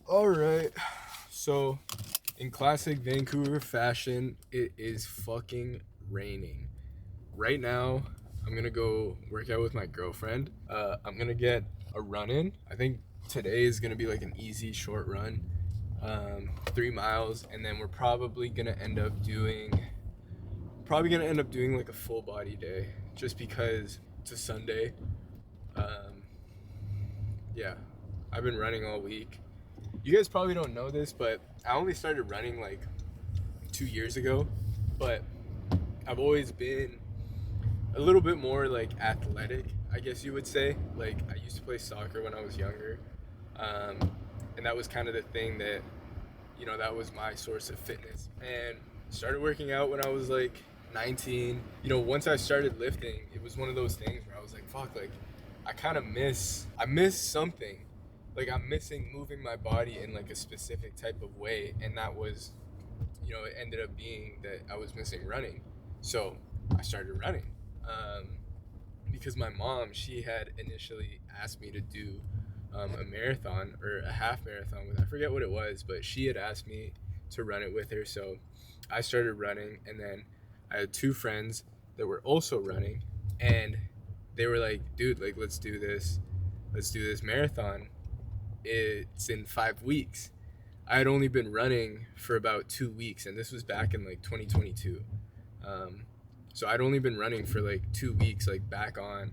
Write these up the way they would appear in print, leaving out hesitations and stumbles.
All right. So, in classic Vancouver fashion, it is fucking raining. Right now, I'm gonna go work out with my girlfriend. I'm gonna get a run in. I think today is gonna be like an easy short run, 3 miles, and then we're probably gonna end up doing like a full body day, just because it's a Sunday. Um, yeah, I've been running all week. You guys probably don't know this, but I only started running like 2 years ago, but I've always been a little bit more like athletic, I guess you would say. Like I used to play soccer when I was younger, um, and that was kind of the thing that that was my source of fitness. And started working out when I was like 19. Once I started lifting, it was one of those things where I was like, fuck, like I miss something. Like I'm missing moving my body in like a specific type of way, and that was it ended up being that I was missing running. So I started running. Um, because my mom, she had initially asked me to do a marathon or a half marathon with, I forget what it was, but she had asked me to run it with her. So I started running, and then I had two friends that were also running, and they were like, dude, like, let's do this marathon. It's in 5 weeks. I had only been running for about 2 weeks, and this was back in like 2022. Um, so I'd only been running for like 2 weeks, like back on,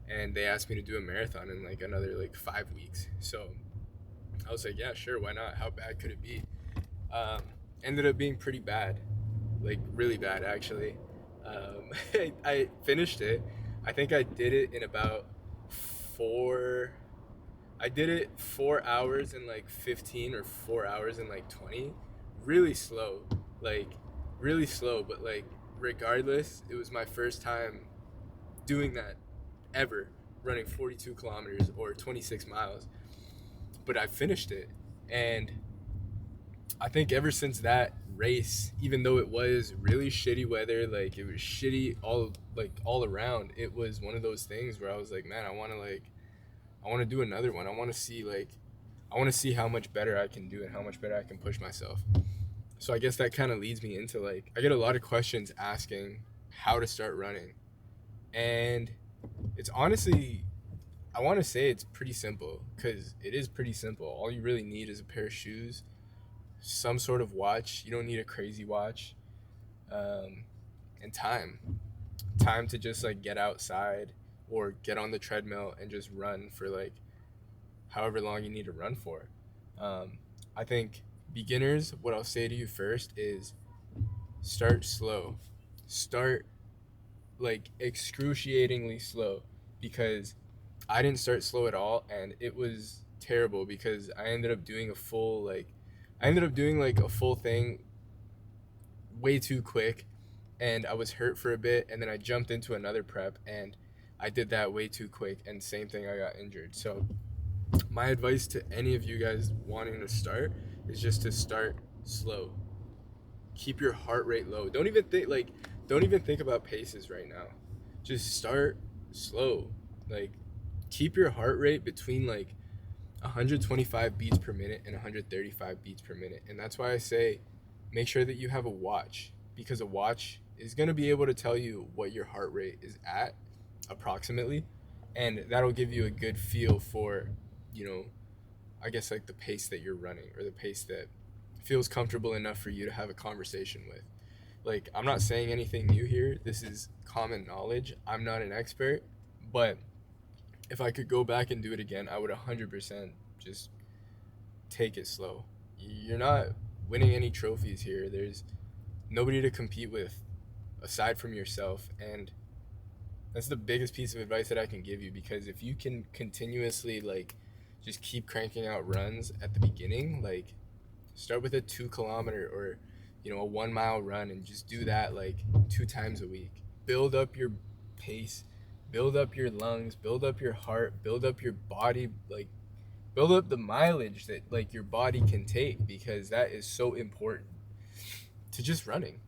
and they asked me to do a marathon in like another like 5 weeks. So I was like, yeah, sure, why not? How bad could it be? Um, Ended up being pretty bad, like really bad actually. I finished it. I think I did it in about four. I did it 4 hours in like 15 or 4 hours in like 20. Really slow, like really slow, but like regardless, it was my first time doing that ever, running 42 kilometers or 26 miles. But I finished it. And I think ever since that race, even though it was really shitty weather, like it was shitty all around, it was one of those things where I was like, man, I want to do another one. I want to see how much better I can do and how much better I can push myself. So I guess that kind of leads me into like, I get a lot of questions asking how to start running. And it's honestly, I want to say it's pretty simple, because it is pretty simple. All you really need is a pair of shoes, some sort of watch. You don't need a crazy watch. Um, and time to just like get outside or get on the treadmill and just run for like however long you need to run for. I think beginners, what I'll say to you first is start slow. Start like excruciatingly slow, because I didn't start slow at all, and it was terrible because I ended up doing like a full thing way too quick, and I was hurt for a bit, and then I jumped into another prep and I did that way too quick, and same thing, I got injured. So my advice to any of you guys wanting to start is just to start slow. Keep your heart rate low. Don't even think about paces right now. Just start slow. Like keep your heart rate between like 125 beats per minute and 135 beats per minute. And that's why I say make sure that you have a watch, because a watch is going to be able to tell you what your heart rate is at approximately, and that'll give you a good feel for, you know, I guess like the pace that you're running, or the pace that feels comfortable enough for you to have a conversation with. Like, I'm not saying anything new here. This is common knowledge. I'm not an expert, but if I could go back and do it again, I would 100% just take it slow. You're not winning any trophies here. There's nobody to compete with aside from yourself, and that's the biggest piece of advice that I can give you, because if you can continuously like just keep cranking out runs at the beginning, like start with a 2 kilometer or a 1 mile run, and just do that like 2 times a week. Build up your pace, build up your lungs, build up your heart, build up your body, like build up the mileage that like your body can take, because that is so important to just running.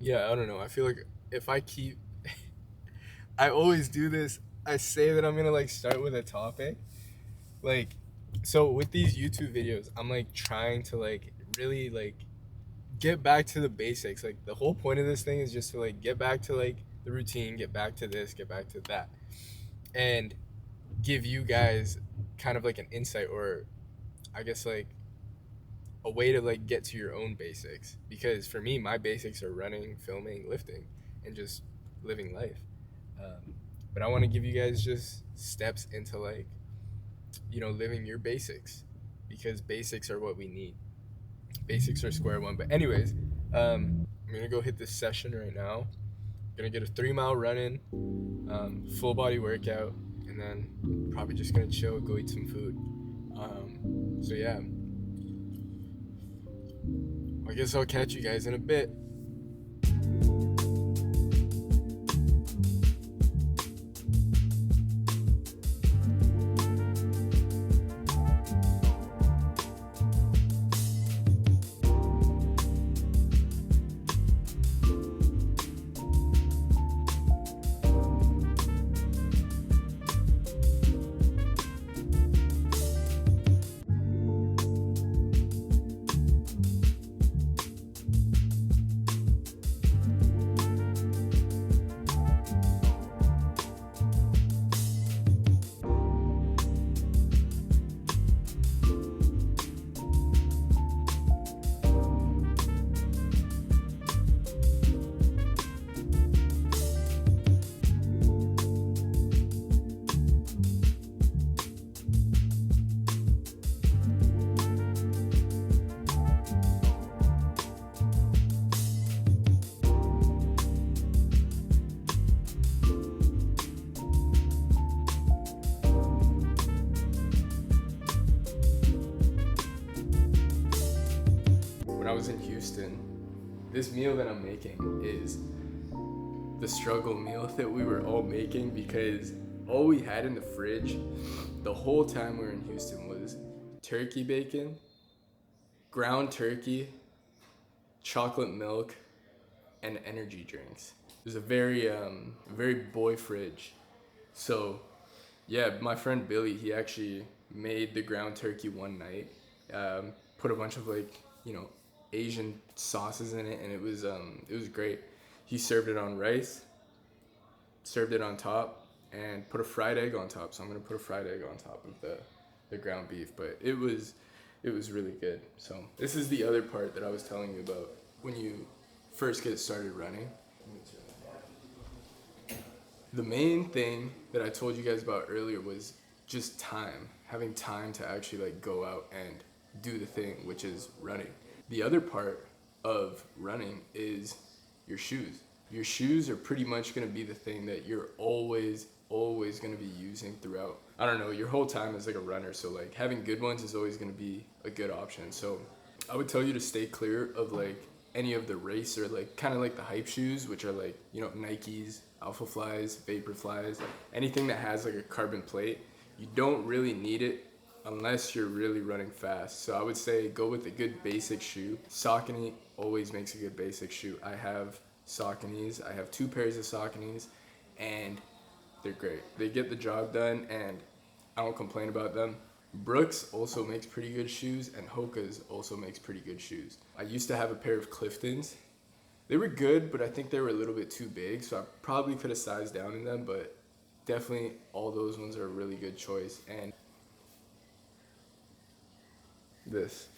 Yeah, I don't know. I feel like if I keep I always do this. I say that I'm going to like start with a topic. Like So with these YouTube videos, I'm like trying to like really like get back to the basics. Like the whole point of this thing is just to like get back to like the routine, get back to this, get back to that, and give you guys kind of like an insight, or I guess like a way to like get to your own basics. Because for me, my basics are running, filming, lifting, and just living life. But I want to give you guys just steps into like, you know, living your basics, because basics are what we need. Basics are square one. But anyways, I'm gonna go hit this session right now. Gonna get a 3 mile run in, full body workout, and then probably just gonna chill, go eat some food. So yeah, I guess I'll catch you guys in a bit. When I was in Houston, this meal that I'm making is the struggle meal that we were all making, because all we had in the fridge the whole time we were in Houston was turkey bacon, ground turkey, chocolate milk, and energy drinks. It was a very boy fridge. So yeah, my friend Billy, he actually made the ground turkey one night. Put a bunch of like, you know, Asian sauces in it, and it was great. He served it on rice, served it on top, and put a fried egg on top. So I'm gonna put a fried egg on top of the ground beef. But it was really good. So this is the other part that I was telling you about when you first get started running. The main thing that I told you guys about earlier was just time, having time to actually like go out and do the thing, which is running. The other part of running is your shoes. Your shoes are pretty much going to be the thing that you're always going to be using throughout, I don't know, your whole time as like a runner. So like having good ones is always going to be a good option. So I would tell you to stay clear of like any of the race or like kind of like the hype shoes, which are like, you know, Nikes, Alpha Flies, Vapor Flies, anything that has like a carbon plate. You don't really need it unless you're really running fast. So I would say go with a good basic shoe. Saucony always makes a good basic shoe. I have Sauconys. I have 2 pairs of Sauconys, and they're great. They get the job done, and I don't complain about them. Brooks also makes pretty good shoes, and Hoka's also makes pretty good shoes. I used to have a pair of Cliftons. They were good, but I think they were a little bit too big, so I probably could have sized down in them, but definitely all those ones are a really good choice. And this,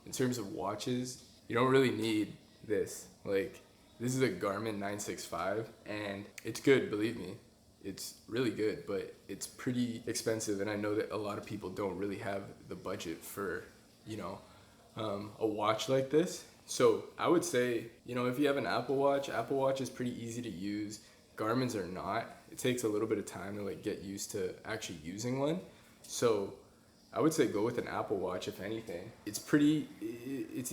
in terms of watches, you don't really need this. Like, this is a Garmin 965, and it's good, believe me. It's really good, but it's pretty expensive, and I know that a lot of people don't really have the budget for, you know, a watch like this. So I would say, you know, if you have an Apple Watch is pretty easy to use. Garmin's are not. It takes a little bit of time to like get used to actually using one. So I would say go with an Apple Watch if anything. It's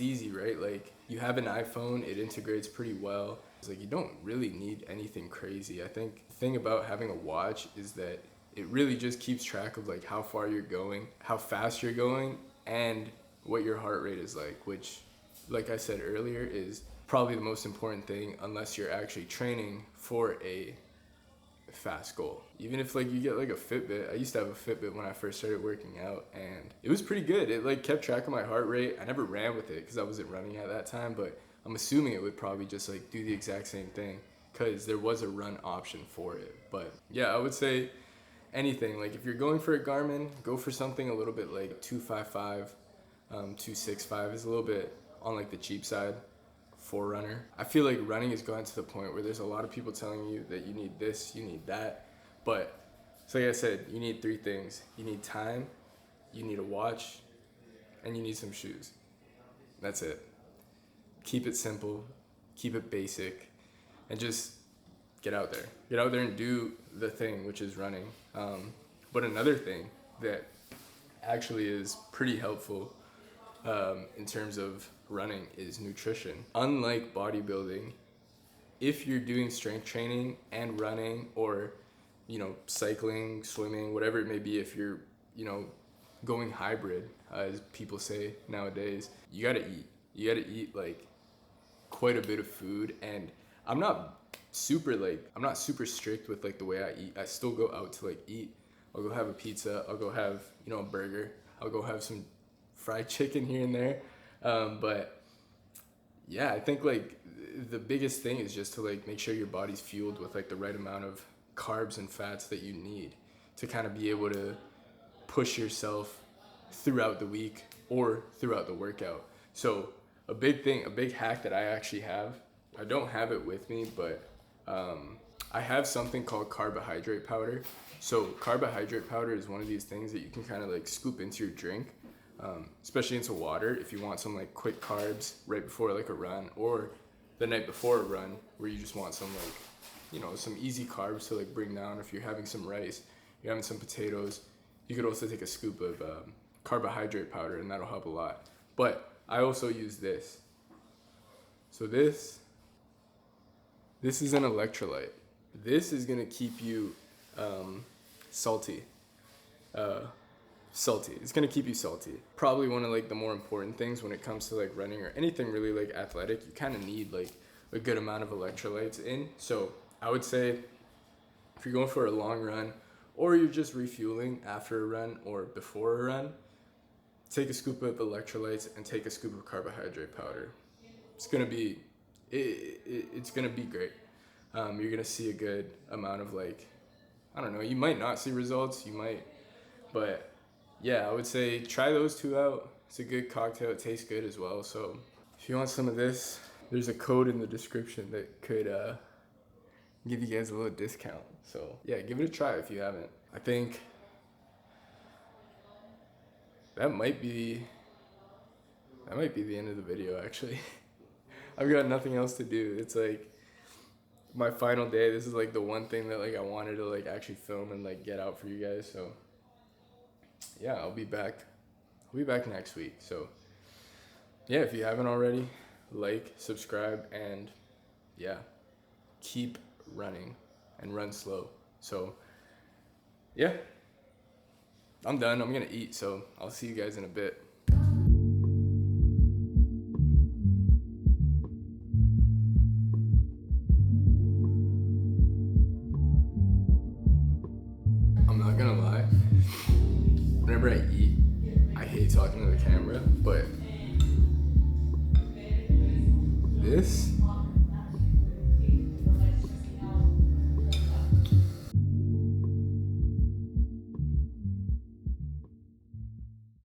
easy, right? Like you have an iPhone, it integrates pretty well. It's like you don't really need anything crazy. I think the thing about having a watch is that it really just keeps track of like how far you're going, how fast you're going, and what your heart rate is like, which, like I said earlier, is probably the most important thing unless you're actually training for a fast goal. Even if like you get like a Fitbit, I used to have a Fitbit when I first started working out, and it was pretty good. It like kept track of my heart rate. I never ran with it because I wasn't running at that time, but I'm assuming it would probably just like do the exact same thing because there was a run option for it. But yeah, I would say anything. Like if you're going for a Garmin, go for something a little bit like 255, 265 is a little bit on like the cheap side. Forerunner. I feel like running has gotten to the point where there's a lot of people telling you that you need this, you need that, but so like I said, you need 3 things. You need time, you need a watch, and you need some shoes. That's it. Keep it simple, keep it basic, and just get out there. Get out there and do the thing, which is running. But another thing that actually is pretty helpful in terms of running is nutrition. Unlike bodybuilding, if you're doing strength training and running, or cycling, swimming, whatever it may be, if you're going hybrid, as people say nowadays, you gotta eat like quite a bit of food. And I'm not super strict with like the way I eat. I still go out to like eat. I'll go have a pizza, I'll go have a burger, I'll go have some fried chicken here and there. But yeah, I think like the biggest thing is just to like make sure your body's fueled with like the right amount of carbs and fats that you need to kind of be able to push yourself throughout the week or throughout the workout. So a big hack that I actually have, I don't have it with me, but I have something called carbohydrate powder. So carbohydrate powder is one of these things that you can kind of like scoop into your drink. Especially into water, if you want some like quick carbs right before like a run, or the night before a run where you just want some like some easy carbs to like bring down. If you're having some rice, you're having some potatoes, you could also take a scoop of carbohydrate powder, and that'll help a lot. But I also use this. So this is an electrolyte. This is gonna keep you salty. It's gonna keep you salty. Probably one of like the more important things when it comes to like running or anything really like athletic. You kind of need like a good amount of electrolytes in. So I would say if you're going for a long run, or you're just refueling after a run or before a run, take a scoop of electrolytes and take a scoop of carbohydrate powder. It's gonna be great. You're gonna see a good amount of like, I don't know, you might not see results, you might, but yeah, I would say try those 2 out. It's a good cocktail. It tastes good as well. So if you want some of this, there's a code in the description that could give you guys a little discount. So yeah, give it a try if you haven't. I think that might be the end of the video, actually. I've got nothing else to do. It's like my final day. This is like the one thing that like I wanted to like actually film and like get out for you guys. So yeah, I'll be back next week. So yeah, if you haven't already, like, subscribe, and yeah, keep running and run slow. So yeah, I'm done. I'm gonna eat, so I'll see you guys in a bit. I'm not gonna lie, whenever I eat, I hate talking to the camera, but this